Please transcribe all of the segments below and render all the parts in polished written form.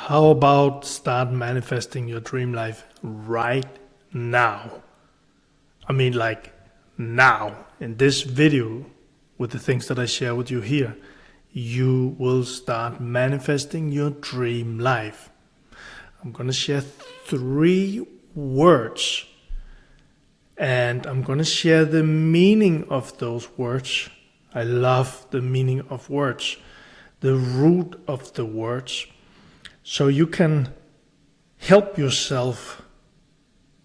How about start manifesting your dream life right now? I mean, like now, in this video, with the things that I share with you here, you will start manifesting your dream life. I'm going to share 3 words, and I'm going to share the meaning of those words. I love the meaning of words, the root of the words. So you can help yourself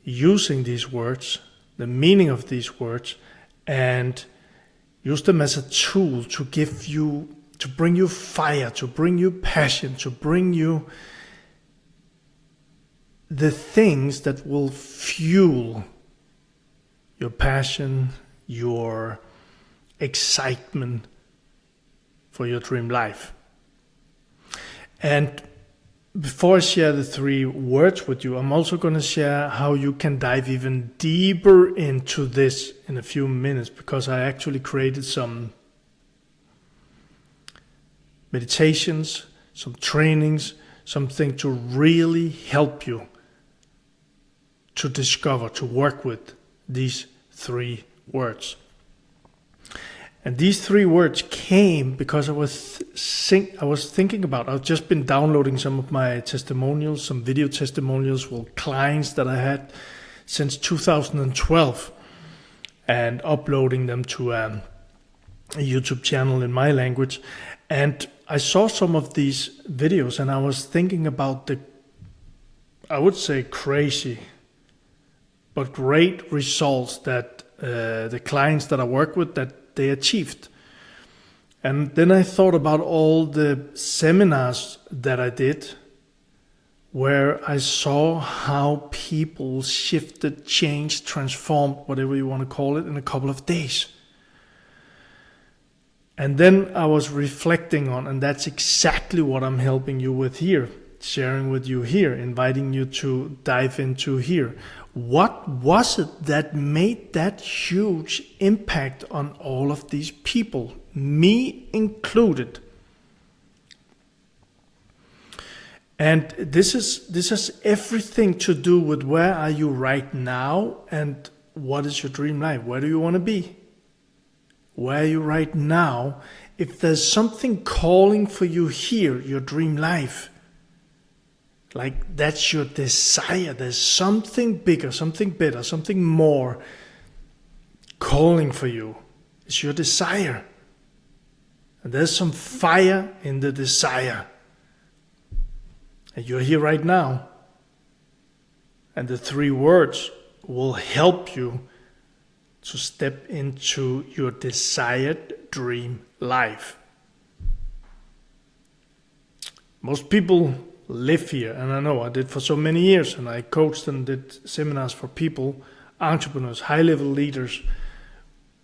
using these words, the meaning of these words, and use them as a tool to bring you fire, to bring you passion, to bring you the things that will fuel your passion, your excitement for your dream life. And before I share the 3 words with you, I'm also going to share how you can dive even deeper into this in a few minutes, because I actually created some meditations, some trainings, something to really help you to discover, to work with these 3 words. And these 3 words came because I was thinking about, I've just been downloading some of my testimonials, some video testimonials with clients that I had since 2012 and uploading them to a YouTube channel in my language. And I saw some of these videos and I was thinking about I would say crazy, but great results that the clients that I work with, that they achieved. And then I thought about all the seminars that I did, where I saw how people shifted, changed, transformed, whatever you want to call it, in a couple of days. And then I was reflecting on, and that's exactly what I'm helping you with here, sharing with you here, inviting you to dive into here. What was it that made that huge impact on all of these people, me included? And this has everything to do with where are you right now and what is your dream life? Where do you want to be? Where are you right now? If there's something calling for you here, your dream life, like that's your desire, there's something bigger, something better, something more calling for you. It's your desire. And there's some fire in the desire. And you're here right now. And the 3 words will help you to step into your desired dream life. Most people live here, and I know I did for so many years, and I coached and did seminars for people, entrepreneurs, high-level leaders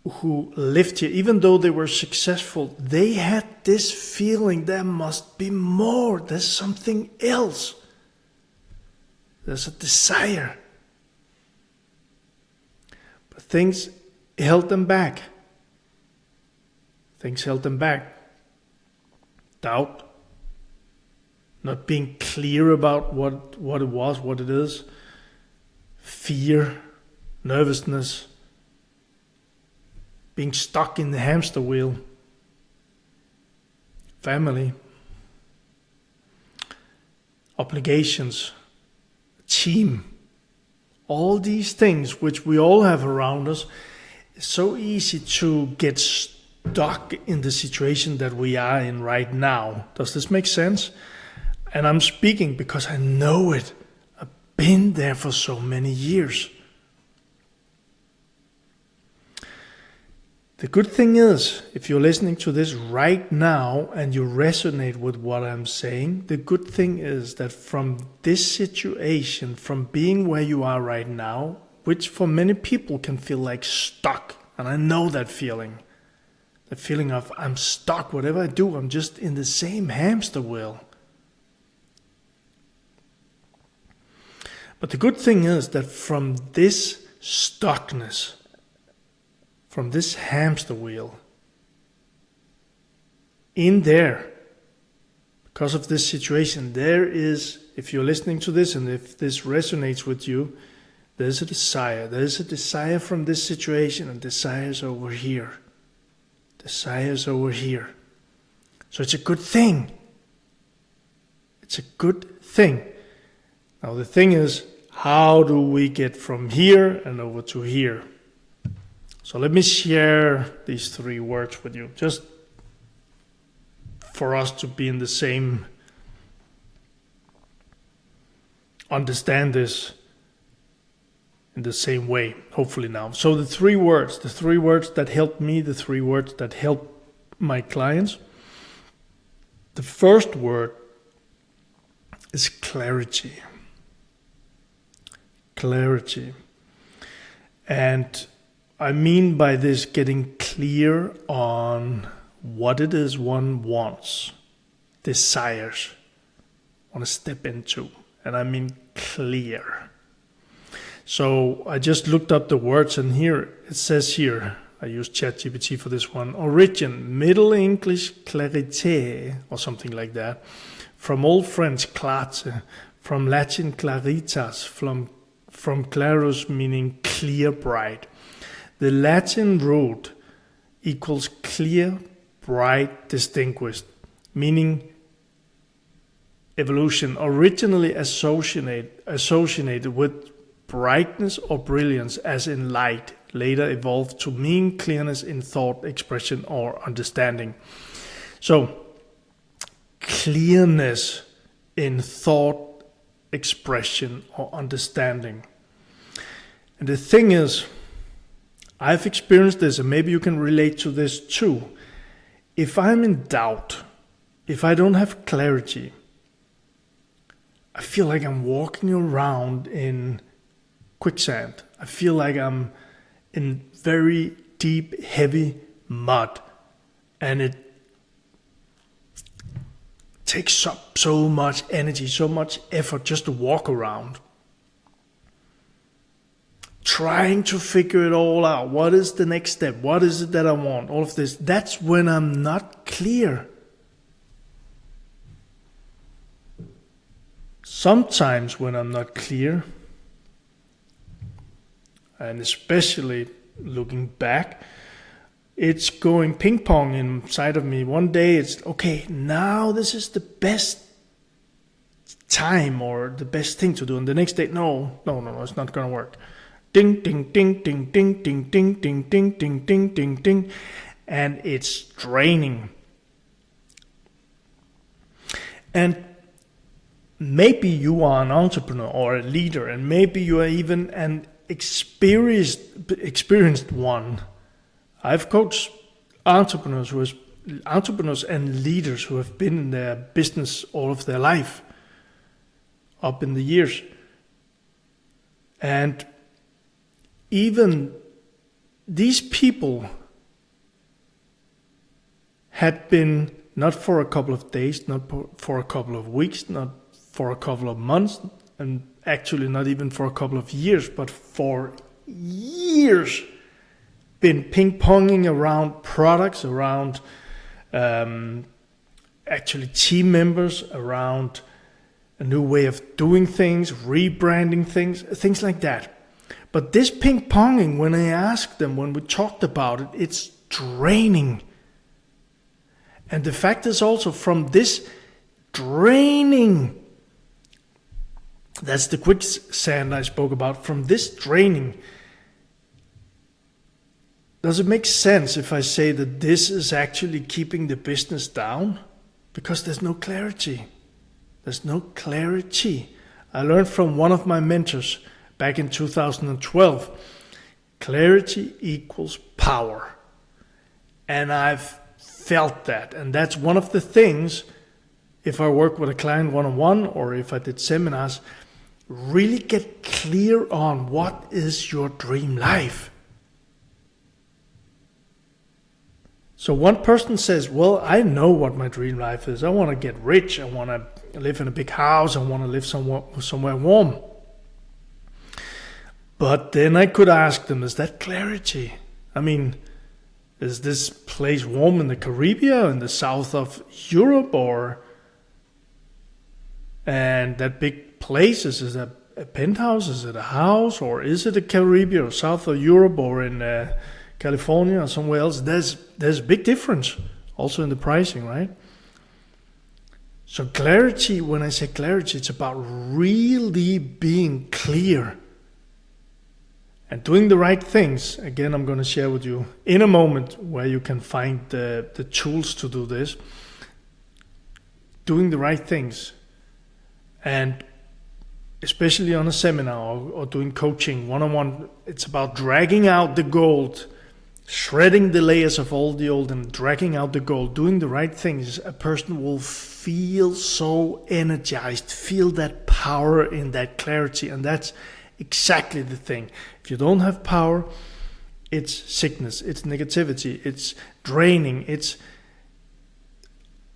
who lived here. Even though they were successful, they had this feeling there must be more, there's something else, there's a desire. But things held them back. Doubt, not being clear about what it was, what it is, fear, nervousness, being stuck in the hamster wheel, family, obligations, team, all these things which we all have around us. It's so easy to get stuck in the situation that we are in right now. Does this make sense? And I'm speaking because I know it. I've been there for so many years. The good thing is, if you're listening to this right now and you resonate with what I'm saying, the good thing is that from this situation, from being where you are right now, which for many people can feel like stuck, and I know that feeling of I'm stuck, whatever I do, I'm just in the same hamster wheel. But the good thing is that from this stuckness, from this hamster wheel, in there, because of this situation, there is, if you're listening to this and if this resonates with you, there's a desire. There's a desire from this situation, and desires over here. Desires over here. So it's a good thing. It's a good thing. Now the thing is, how do we get from here and over to here? So let me share these 3 words with you, just for us to be in the same, understand this in the same way, hopefully now. So the 3 words that help me, the 3 words that help my clients. The first word is clarity. Clarity. And I mean by this getting clear on what it is one wants, desires, want to step into. And I mean clear. So I just looked up the words, and here it says here, I used ChatGPT for this one, origin, Middle English clarité, or something like that, from Old French clate, from Latin claritas, from clarus meaning clear, bright. The Latin root equals clear, bright, distinguished, meaning evolution, originally associated with brightness or brilliance, as in light, later evolved to mean clearness in thought, expression, or understanding. So, clearness in thought, expression, or understanding. And the thing is, I've experienced this, and maybe you can relate to this too. If I'm in doubt, if I don't have clarity, I feel like I'm walking around in quicksand. I feel like I'm in very deep, heavy mud, and it takes up so much energy, so much effort just to walk around, trying to figure it all out. What is the next step? What is it that I want? All of this. That's when I'm not clear. Sometimes when I'm not clear, and especially looking back, it's going ping pong inside of me. One day it's, okay, now this is the best time or the best thing to do. And the next day, no, it's not going to work. Ding, ding, ding, ding, ding, ding, ding, ding, ding, ding, ding, ding, ding. And it's draining. And maybe you are an entrepreneur or a leader, and maybe you are even an experienced one. I've coached entrepreneurs and leaders who have been in their business all of their life, up in the years. And even these people had been, not for a couple of days, not for a couple of weeks, not for a couple of months, and actually not even for a couple of years, but for years, been ping-ponging around products, around actually team members, around a new way of doing things, rebranding things like that. But this ping-ponging, when I asked them, when we talked about it, it's draining. And the fact is also, from this draining, that's the quicksand I spoke about, from this draining, does it make sense if I say that this is actually keeping the business down? Because there's no clarity. There's no clarity. I learned from one of my mentors back in 2012, clarity equals power. And I've felt that. And that's one of the things, if I work with a client one-on-one or if I did seminars, really get clear on what is your dream life. So one person says, well, I know what my dream life is. I want to get rich. I want to live in a big house. I want to live somewhere warm. But then I could ask them, is that clarity? I mean, is this place warm in the Caribbean, in the south of Europe, or And that big place, is it a penthouse? Is it a house? Or is it a Caribbean or south of Europe or in California or somewhere else? There's a big difference also in the pricing, right? So clarity, when I say clarity, it's about really being clear and doing the right things. Again, I'm going to share with you in a moment where you can find the tools to do this. Doing the right things. And especially on a seminar or doing coaching one-on-one, it's about dragging out the gold, shredding the layers of all the old and dragging out the gold. Doing the right things, a person will feel so energized, feel that power in that clarity. And that's exactly the thing. If you don't have power, it's sickness, it's negativity, it's draining, it's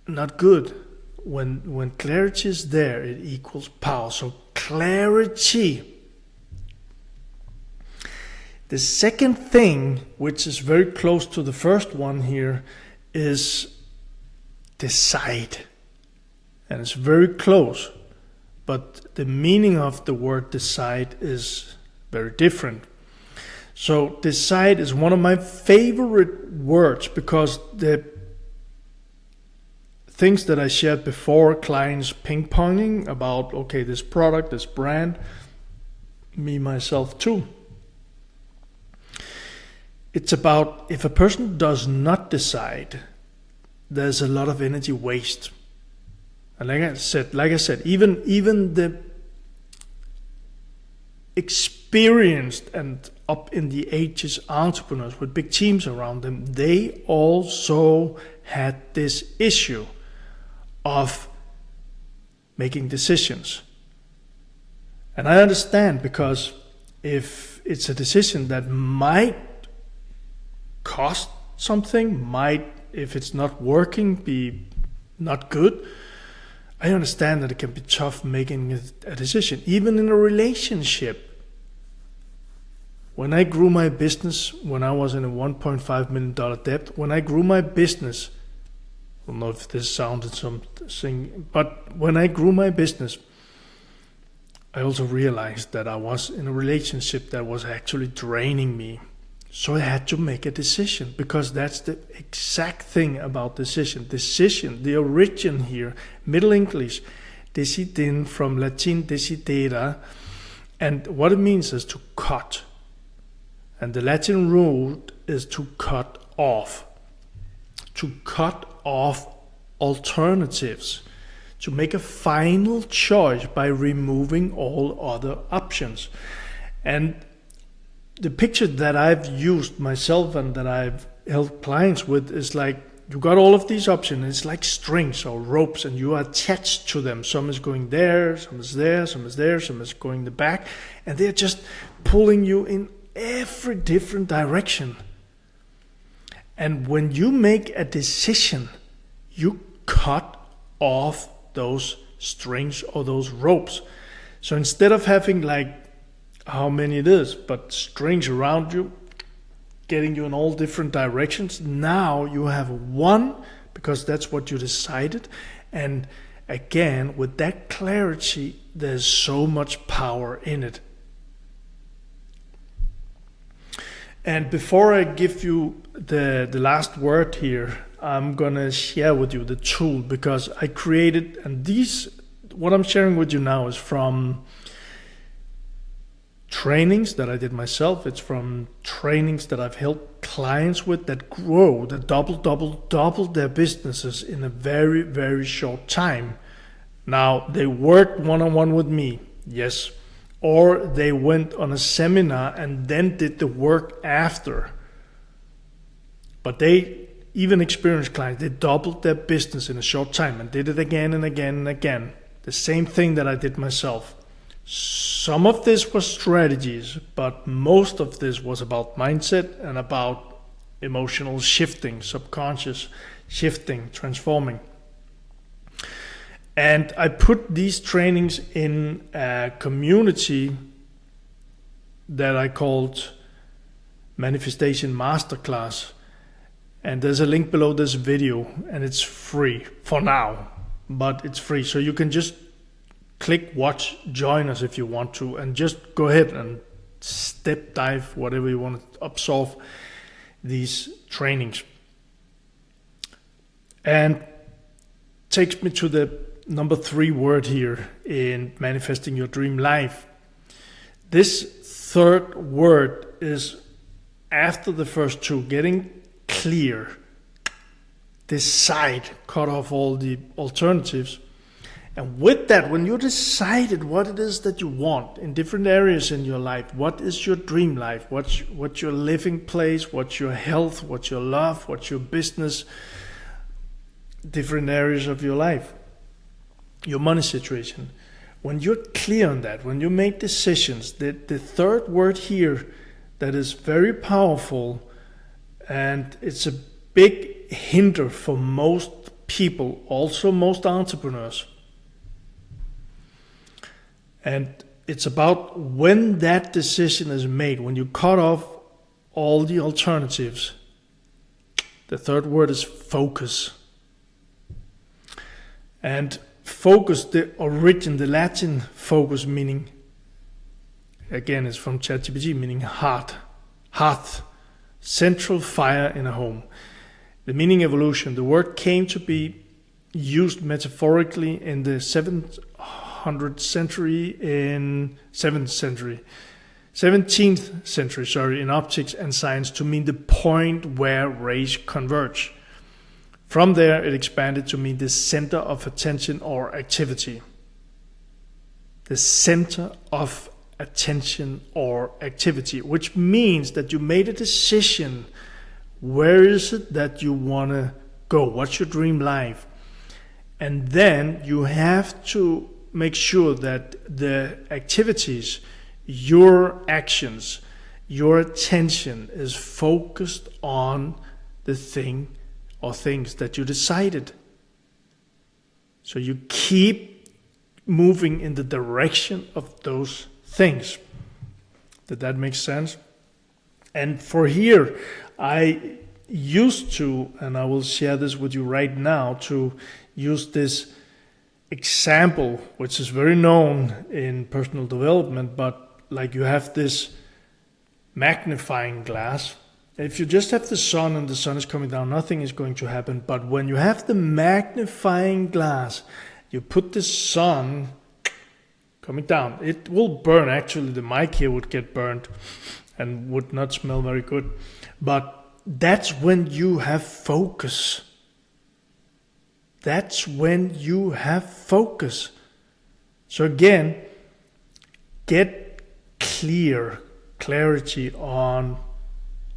not good. When clarity is there, it equals power. So clarity. The second thing, which is very close to the first one here, is decide. And it's very close. But the meaning of the word decide is very different. So decide is one of my favorite words because the things that I shared before, clients ping-ponging about, okay, this product, this brand, me, myself too. It's about if a person does not decide, there's a lot of energy waste. And like I said, even the experienced and up in the ages entrepreneurs with big teams around them, they also had this issue of making decisions. And I understand, because if it's a decision that might cost something, if it's not working, be not good, I understand that it can be tough making a decision, even in a relationship. When I grew my business, when I was in a $1.5 million debt, when I grew my business, I don't know if this sounded something, but when I grew my business, I also realized that I was in a relationship that was actually draining me. So I had to make a decision, because that's the exact thing about decision. Decision, the origin here, Middle English, decidin from Latin decidere, and what it means is to cut. And the Latin root is to cut off. To cut off alternatives. To make a final choice by removing all other options. And the picture that I've used myself and that I've helped clients with is like, you got all of these options. It's like strings or ropes, and you are attached to them. Some is going there, some is there, some is there, some is going the back, and they're just pulling you in every different direction. And when you make a decision, you cut off those strings or those ropes. So instead of having like how many it is, but strings around you, getting you in all different directions, now you have one, because that's what you decided. And again, with that clarity, there's so much power in it. And before I give you the last word here, I'm gonna share with you the tool, because I created, and what I'm sharing with you now is from trainings that I did myself. It's from trainings that I've helped clients with that grow, that double their businesses in a very, very short time. Now, they worked one-on-one with me, yes, or they went on a seminar and then did the work after. But they, even experienced clients, they doubled their business in a short time and did it again and again and again. The same thing that I did myself. Some of this was strategies, but most of this was about mindset and about emotional shifting, subconscious shifting, transforming. And I put these trainings in a community that I called Manifestation Masterclass. And there's a link below this video, and it's free for now, but it's free. So you can just click watch, join us if you want to, and just go ahead and step dive whatever you want to absorb these trainings. And takes me to the number 3 word here in manifesting your dream life. This third word is after the first 2, getting clear, decide, cut off all the alternatives. And with that, when you decided what it is that you want in different areas in your life, what is your dream life, what's your living place, what's your health, what's your love, what's your business, different areas of your life, your money situation. When you're clear on that, when you make decisions, the third word here that is very powerful, and it's a big hinder for most people, also most entrepreneurs. And it's about when that decision is made, when you cut off all the alternatives. The third word is focus. And focus, the Latin focus meaning, again, is from ChatGPT, meaning hearth, central fire in a home. The meaning evolution, the word came to be used metaphorically in the 17th century in optics and science to mean the point where rays converge. From there, it expanded to mean the center of attention or activity. The center of attention or activity, which means that you made a decision. Where is it that you want to go? What's your dream life? And then you have to make sure that the activities, your actions, your attention is focused on the thing or things that you decided. So you keep moving in the direction of those things. Did that make sense? And for here, I used to, and I will share this with you right now, to use this example, which is very known in personal development, but like you have this magnifying glass. If you just have the sun and the sun is coming down, nothing is going to happen. But when you have the magnifying glass, you put the sun coming down. It will burn. Actually, the mic here would get burned and would not smell very good. But that's when you have focus. That's when you have focus. So again, get clarity on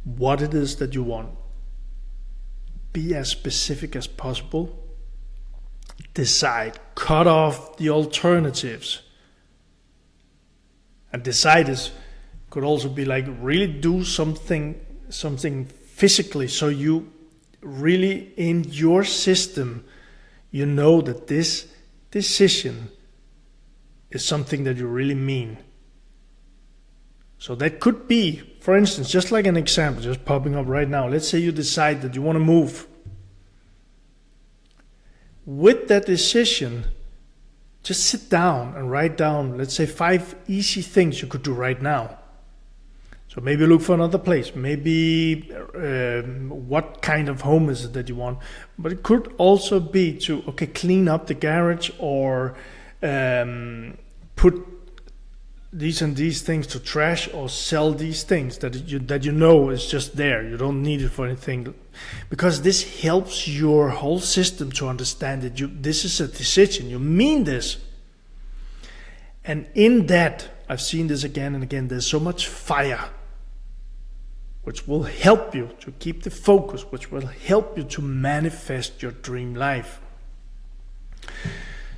what it is that you want. Be as specific as possible. Decide. Cut off the alternatives. And decide could also be like really do something physically, so you really in your system, you know that this decision is something that you really mean. So that could be, for instance, just like an example, just popping up right now. Let's say you decide that you want to move. With that decision, just sit down and write down, let's say 5 easy things you could do right now. So maybe look for another place. Maybe what kind of home is it that you want? But it could also be to, clean up the garage, or put these and these things to trash, or sell these things that you know is just there. You don't need it for anything. Because this helps your whole system to understand that this is a decision. You mean this. And in that, I've seen this again and again, there's so much fire, which will help you to keep the focus, which will help you to manifest your dream life.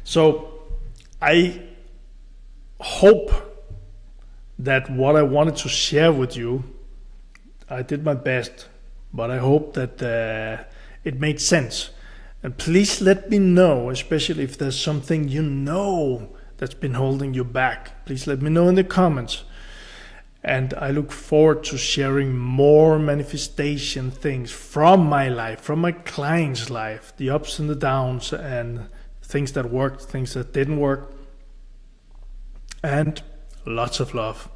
So I hope that what I wanted to share with you, I did my best, but I hope that it made sense. And please let me know, especially if there's something you know that's been holding you back. Please let me know in the comments. And I look forward to sharing more manifestation things from my life, from my clients' life, the ups and the downs, and things that worked, things that didn't work. and lots of love.